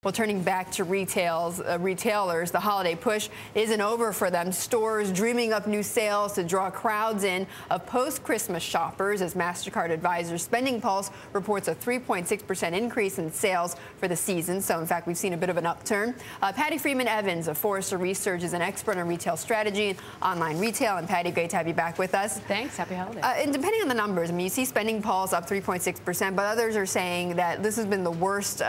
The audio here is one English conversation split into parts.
Well, turning back to retailers, the holiday push isn't over for them. Stores dreaming up new sales to draw crowds in of post-Christmas shoppers, as MasterCard advisor Spending Pulse reports a 3.6% increase in sales for the season. So, in fact, we've seen a bit of an upturn. Patti Freeman Evans of Forrester Research is an expert on retail strategy and online retail. And Patti, great to have you back with us. Thanks. Happy holidays. And depending on the numbers, I mean, you see Spending Pulse up 3.6%, but others are saying that this has been the worst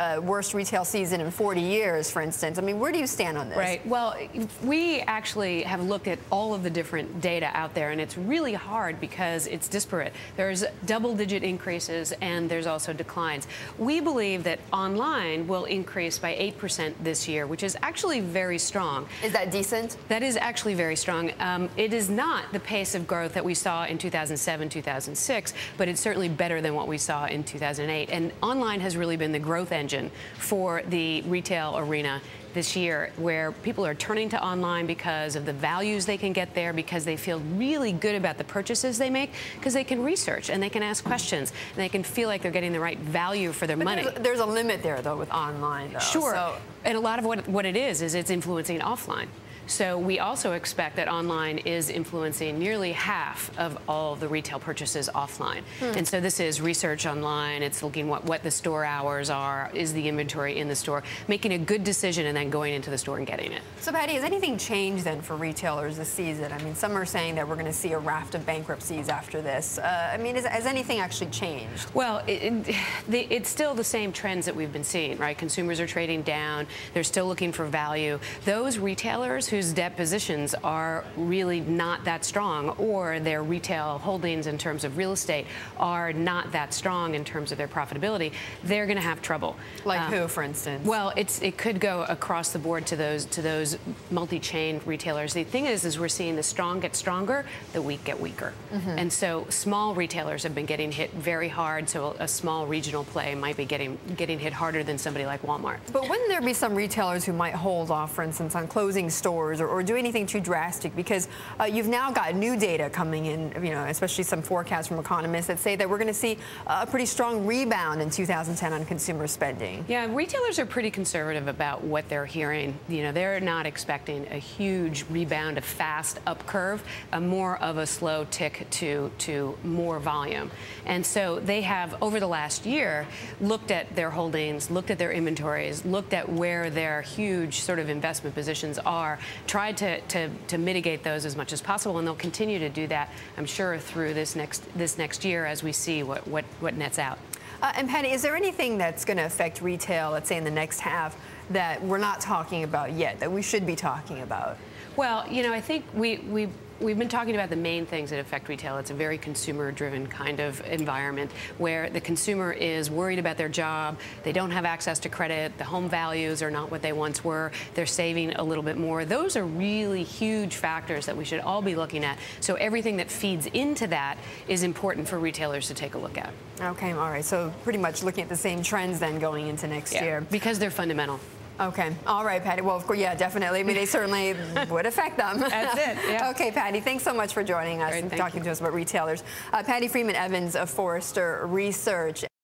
retail season in 40 years, for instance. I mean, where do you stand on this? Right. Well, we actually have looked at all of the different data out there, and it's really hard because it's disparate. There's double-digit increases, and there's also declines. We believe that online will increase by 8% this year, which is actually very strong. Is that decent? That is actually very strong. It is not the pace of growth that we saw in 2007, 2006, but it's certainly better than what we saw in 2008. And online has really been the growth engine for the retail arena this year, where people are turning to online because of the values they can get there, because they feel really good about the purchases they make, because they can research and they can ask questions and they can feel like they're getting the right value for their money. There's a limit there, though, with online, though. Sure. And a lot of what it is it's influencing offline. So we also expect that online is influencing nearly half of all the retail purchases offline. And so this is research online. It's looking what the store hours are, is the inventory in the store, making a good decision and then going into the store and getting it. So, Patti, has anything changed then for retailers this season? I mean, some are saying that we're going to see a raft of bankruptcies after this. I mean, has anything actually changed? Well, it's still the same trends that we've been seeing, right? Consumers are trading down. They're still looking for value. Those retailers whose debt positions are really not that strong, or their retail holdings in terms of real estate are not that strong in terms of their profitability, they're going to have trouble. Like who, for instance? Well, it could go across the board to those multi-chain retailers. The thing is we're seeing the strong get stronger, the weak get weaker. And so small retailers have been getting hit very hard. So a small regional play might be getting hit harder than somebody like Walmart. But wouldn't there be some retailers who might hold off, for instance, on closing stores or do anything too drastic? Because you've now got new data coming in, especially some forecasts from economists that say that we're going to see a pretty strong rebound in 2010 on consumer spending. Yeah, retailers are pretty conservative about what they're hearing. They're not expecting a huge rebound, a fast up curve, more of a slow tick to more volume. And so they have, over the last year, looked at their holdings, looked at their inventories, looked at where their huge sort of investment positions are, tried to mitigate those as much as possible, and they'll continue to do that, I'm sure, through this next year as we see what nets out. And Patti, is there anything that's going to affect retail, let's say in the next half, that we're not talking about yet, that we should be talking about? Well, I think we've been talking about the main things that affect retail. It's a very consumer-driven kind of environment where the consumer is worried about their job. They don't have access to credit. The home values are not what they once were. They're saving a little bit more. Those are really huge factors that we should all be looking at. So everything that feeds into that is important for retailers to take a look at. Okay, all right. So pretty much looking at the same trends then going into next year. Because they're fundamental. Okay. All right, Patti. Well, of course, yeah, definitely. I mean, they certainly would affect them. That's it. Yeah. Okay, Patti, thanks so much for joining us and talking to us about retailers. Patti Freeman Evans of Forrester Research.